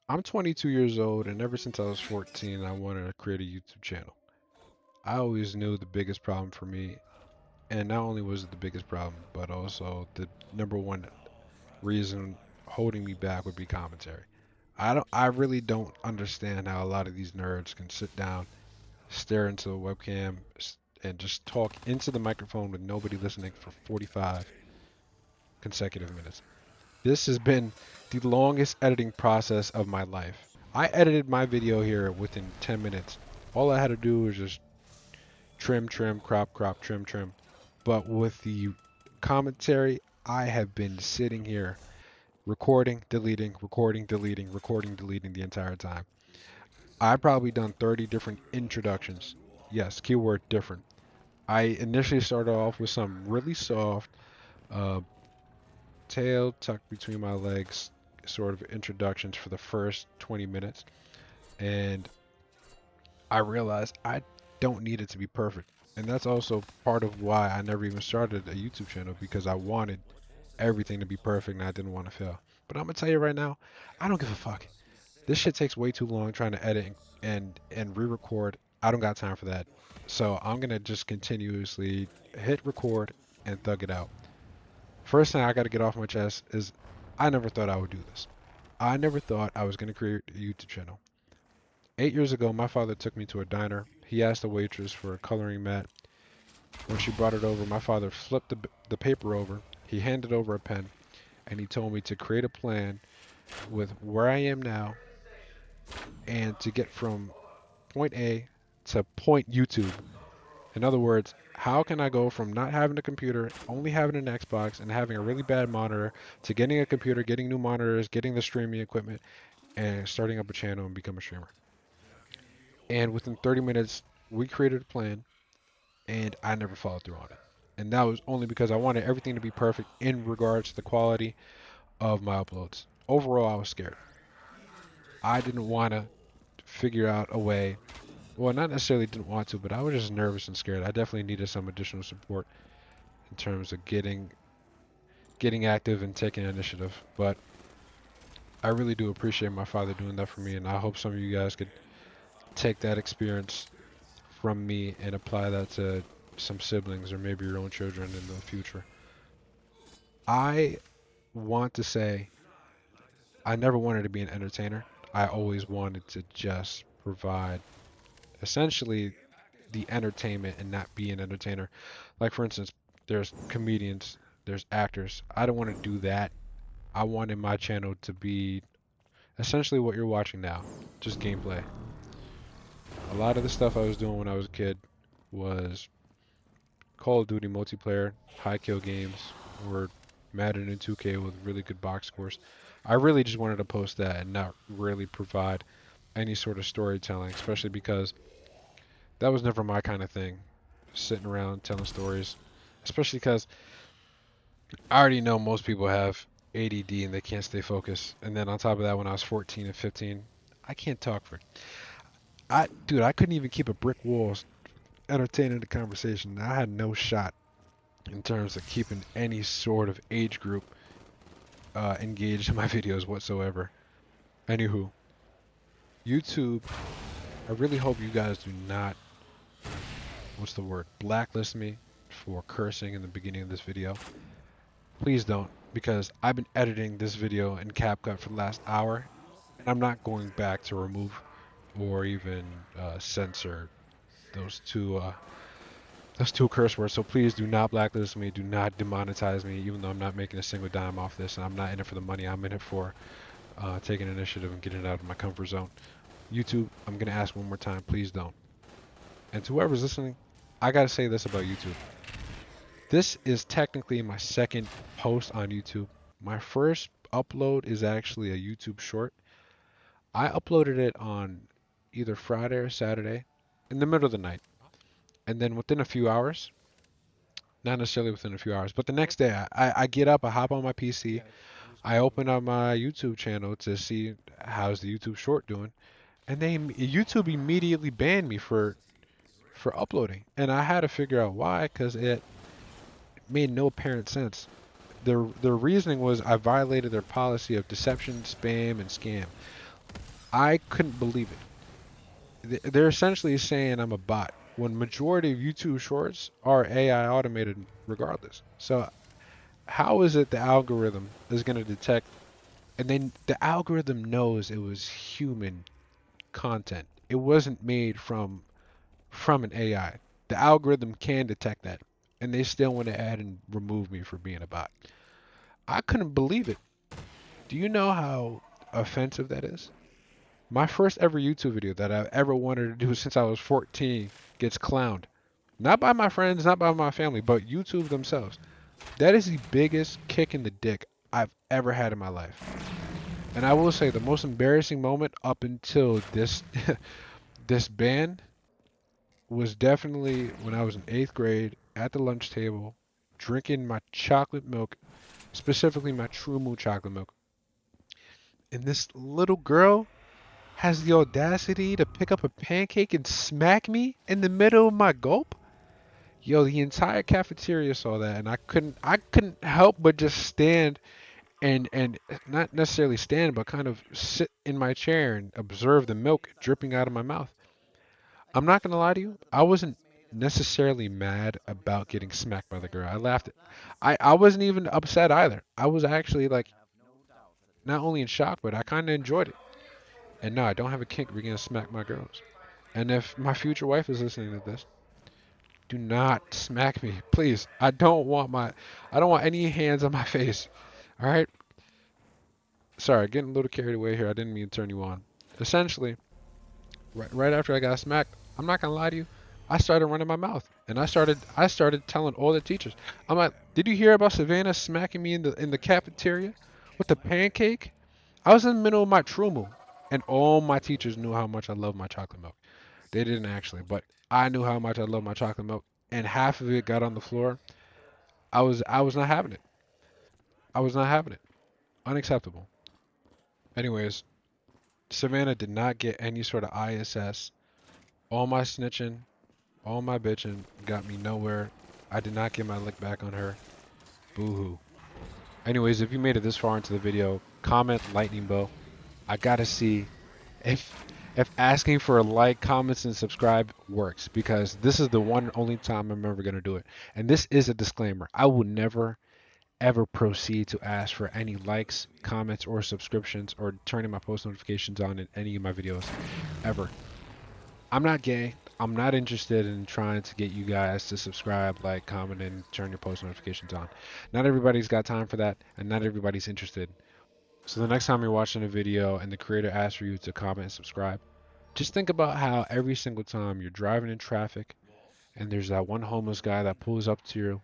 I'm 22 years old, and ever since I was 14, I wanted to create a YouTube channel. I always knew the biggest problem for me, and not only was it the biggest problem, but also the number one reason holding me back would be commentary. I really don't understand how a lot of these nerds can sit down, stare into a webcam, and just talk into the microphone with nobody listening for 45 consecutive minutes. This has been the longest editing process of my life. I edited my video here within 10 minutes. All I had to do was just trim, trim, crop, crop, trim, trim. But with the commentary, I have been sitting here recording, deleting, recording, deleting, recording, deleting the entire time. I've probably done 30 different introductions. Yes, keyword different. I initially started off with some really soft, uh, tail tucked between my legs sort of introductions for the first 20 minutes. And I realized I don't need it to be perfect. And that's also part of why I never even started a YouTube channel because I wanted everything to be perfect and I didn't want to fail. But I'm gonna tell you right now, I don't give a fuck. This shit takes way too long trying to edit and re-record. I don't got time for that. So I'm gonna just continuously hit record and thug it out. First thing I gotta get off my chest is I never thought I would do this. I never thought I was gonna create a YouTube channel. 8 years ago, my father took me to a diner. He asked the waitress for a coloring mat. When she brought it over, my father flipped the paper over. He handed over a pen, and he told me to create a plan with where I am now and to get from point A to point YouTube. In other words, how can I go from not having a computer, only having an Xbox, and having a really bad monitor to getting a computer, getting new monitors, getting the streaming equipment, and starting up a channel and become a streamer? And within 30 minutes, we created a plan and I never followed through on it. And that was only because I wanted everything to be perfect in regards to the quality of my uploads. Overall, I was scared. I didn't want to figure out a way. Well, not necessarily didn't want to, but I was just nervous and scared. I definitely needed some additional support in terms of getting active and taking initiative. But I really do appreciate my father doing that for me, and I hope some of you guys could take that experience from me and apply that to some siblings or maybe your own children in the future. I want to say I never wanted to be an entertainer. I always wanted to just provide essentially the entertainment and not be an entertainer. Like for instance, there's comedians, there's actors. I don't want to do that. I wanted my channel to be essentially what you're watching now, just gameplay. A lot of the stuff I was doing when I was a kid was Call of Duty multiplayer, high kill games, or Madden and 2K with really good box scores. I really just wanted to post that and not really provide any sort of storytelling, especially because that was never my kind of thing. Sitting around telling stories, especially because I already know most people have ADD and they can't stay focused. And then on top of that, when I was 14 and 15, I can't talk for. Dude, I couldn't even keep a brick wall entertaining the conversation. I had no shot in terms of keeping any sort of age group engaged in my videos whatsoever. Anywho, YouTube, I really hope you guys do not, what's the word, blacklist me for cursing in the beginning of this video. Please don't, because I've been editing this video in CapCut for the last hour, and I'm not going back to remove or even censor those two curse words. So please do not blacklist me. Do not demonetize me, even though I'm not making a single dime off this, and I'm not in it for the money. I'm in it for taking initiative and getting it out of my comfort zone. YouTube, I'm gonna ask one more time. Please don't. And to whoever's listening, I gotta say this about YouTube. This is technically my second post on YouTube. My first upload is actually a YouTube short. I uploaded it on either Friday or Saturday in the middle of the night. And then within a few hours, not necessarily within a few hours, but the next day, I get up, I hop on my PC, I open up my YouTube channel to see how's the YouTube short doing, and YouTube immediately banned me for uploading, and I had to figure out why because it made no apparent sense. Their reasoning was I violated their policy of deception, spam, and scam. I couldn't believe it. They're essentially saying I'm a bot when majority of YouTube shorts are AI automated regardless. So how is it the algorithm is going to detect, and then the algorithm knows it was human content. It wasn't made from an AI. The algorithm can detect that, and they still went ahead and removed me for being a bot. I couldn't believe it. Do you know how offensive that is? My first ever YouTube video that I've ever wanted to do since I was 14 gets clowned. Not by my friends, not by my family, but YouTube themselves. That is the biggest kick in the dick I've ever had in my life. And I will say the most embarrassing moment up until this this ban was definitely when I was in 8th grade at the lunch table drinking my chocolate milk, specifically my True Moo chocolate milk. And this little girl has the audacity to pick up a pancake and smack me in the middle of my gulp. Yo, the entire cafeteria saw that, and I couldn't help but just stand and not necessarily stand, but kind of sit in my chair and observe the milk dripping out of my mouth. I'm not gonna lie to you, I wasn't necessarily mad about getting smacked by the girl. I laughed. I wasn't even upset either. I was actually like not only in shock, but I kind of enjoyed it. And no, I don't have a kink for getting smacked by girls. And if my future wife is listening to this, do not smack me, please. I don't want any hands on my face. All right. Sorry, getting a little carried away here. I didn't mean to turn you on. Essentially, right after I got smacked, I'm not gonna lie to you, I started running my mouth, and I started telling all the teachers. I'm like, did you hear about Savannah smacking me in the cafeteria with the pancake? I was in the middle of my Trumu, and all my teachers knew how much I love my chocolate milk. They didn't actually, but I knew how much I love my chocolate milk, and half of it got on the floor. I was not having it. I was not having it. Unacceptable. Anyways, Savannah did not get any sort of ISS. All my snitching, all my bitching got me nowhere. I did not get my lick back on her. Boo-hoo. Anyways, if you made it this far into the video, comment lightning bow. I gotta see if if asking for a like, comments, and subscribe works, because this is the one and only time I'm ever gonna do it. And this is a disclaimer. I will never ever proceed to ask for any likes, comments, or subscriptions, or turning my post notifications on in any of my videos ever. I'm not gay. I'm not interested in trying to get you guys to subscribe, like, comment, and turn your post notifications on. Not everybody's got time for that, and not everybody's interested. So the next time you're watching a video and the creator asks for you to comment and subscribe, just think about how every single time you're driving in traffic and there's that one homeless guy that pulls up to you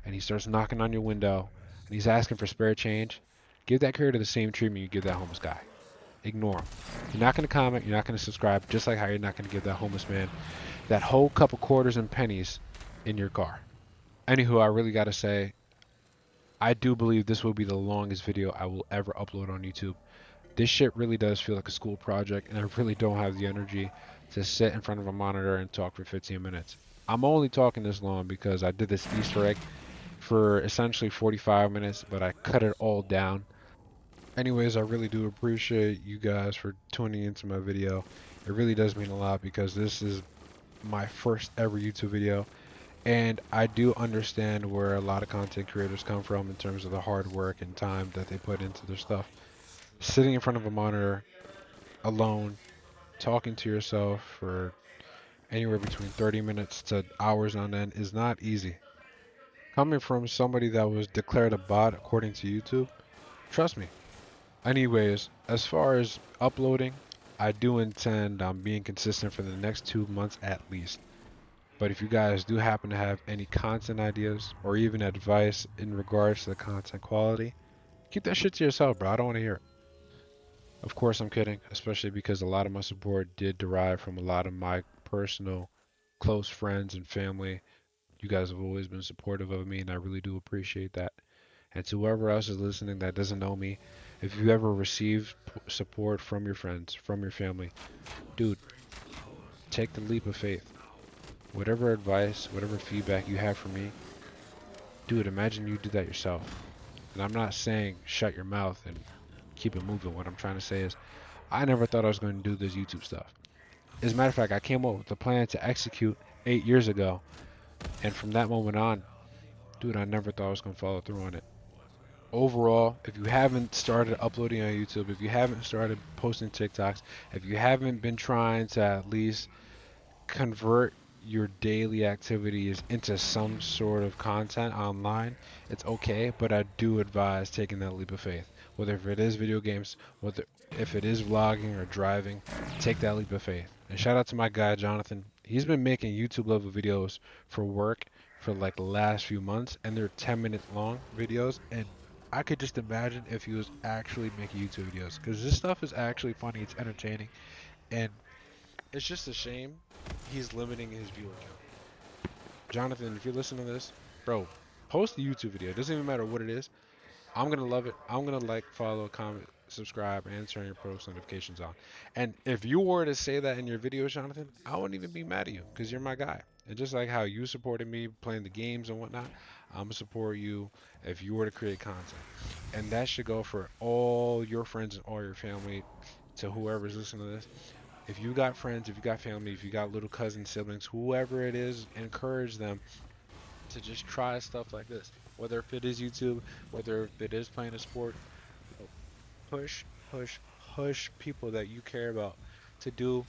and he starts knocking on your window and he's asking for spare change, give that creator the same treatment you give that homeless guy. Ignore him. You're not going to comment, you're not going to subscribe, just like how you're not going to give that homeless man that whole cup of quarters and pennies in your car. Anywho, I really got to say, I do believe this will be the longest video I will ever upload on YouTube. This shit really does feel like a school project, and I really don't have the energy to sit in front of a monitor and talk for 15 minutes. I'm only talking this long because I did this Easter egg for essentially 45 minutes, but I cut it all down. Anyways, I really do appreciate you guys for tuning into my video. It really does mean a lot because this is my first ever YouTube video, and I do understand where a lot of content creators come from in terms of the hard work and time that they put into their stuff. Sitting in front of a monitor alone, talking to yourself for anywhere between 30 minutes to hours on end is not easy. Coming from somebody that was declared a bot according to YouTube, trust me. Anyways, as far as uploading, I do intend on being consistent for the next 2 months at least. But if you guys do happen to have any content ideas or even advice in regards to the content quality, keep that shit to yourself, bro. I don't want to hear it. Of course, I'm kidding, especially because a lot of my support did derive from a lot of my personal close friends and family. You guys have always been supportive of me, and I really do appreciate that. And to whoever else is listening that doesn't know me, if you ever received support from your friends, from your family, dude, take the leap of faith. Whatever advice, whatever feedback you have for me, dude, imagine you did that yourself. And I'm not saying shut your mouth and keep it moving. What I'm trying to say is, I never thought I was going to do this YouTube stuff. As a matter of fact, I came up with a plan to execute 8 years ago, and from that moment on, dude, I never thought I was going to follow through on it. Overall, if you haven't started uploading on YouTube, if you haven't started posting TikToks, if you haven't been trying to at least convert your daily activities into some sort of content online, it's okay, but I do advise taking that leap of faith. Whether if it is video games, whether if it is vlogging or driving, take that leap of faith. And shout out to my guy Jonathan. He's been making YouTube level videos for work for like the last few months, and they're 10-minute long videos, and I could just imagine if he was actually making YouTube videos, because this stuff is actually funny, it's entertaining, and it's just a shame he's limiting his viewer count. Jonathan, if you listen to this, bro, post the YouTube video. It doesn't even matter what it is. I'm gonna love it. I'm gonna like, follow, comment, subscribe, and turn your post notifications on. And if you were to say that in your video, Jonathan, I wouldn't even be mad at you because you're my guy. And just like how you supported me playing the games and whatnot, I'm gonna support you if you were to create content. And that should go for all your friends and all your family, to whoever's listening to this. If you got friends, if you got family, if you got little cousins, siblings, whoever it is, encourage them to just try stuff like this. Whether if it is YouTube, whether if it is playing a sport, push, push, push people that you care about to do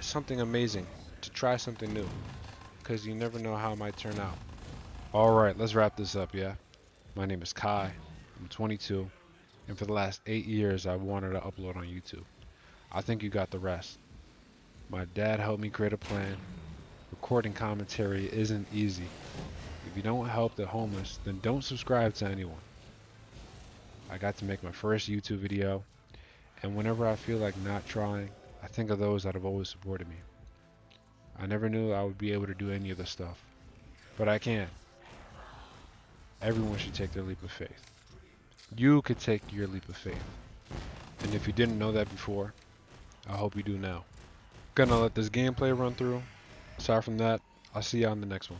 something amazing, to try something new, because you never know how it might turn out. All right, let's wrap this up, yeah? My name is Kai. I'm 22, and for the last 8 years, I wanted to upload on YouTube. I think you got the rest. My dad helped me create a plan. Recording commentary isn't easy. If you don't help the homeless, then don't subscribe to anyone. I got to make my first YouTube video, and whenever I feel like not trying, I think of those that have always supported me. I never knew I would be able to do any of this stuff, but I can. Everyone should take their leap of faith. You could take your leap of faith. And if you didn't know that before, I hope you do now. Gonna let this gameplay run through. Aside from that, I'll see you on the next one.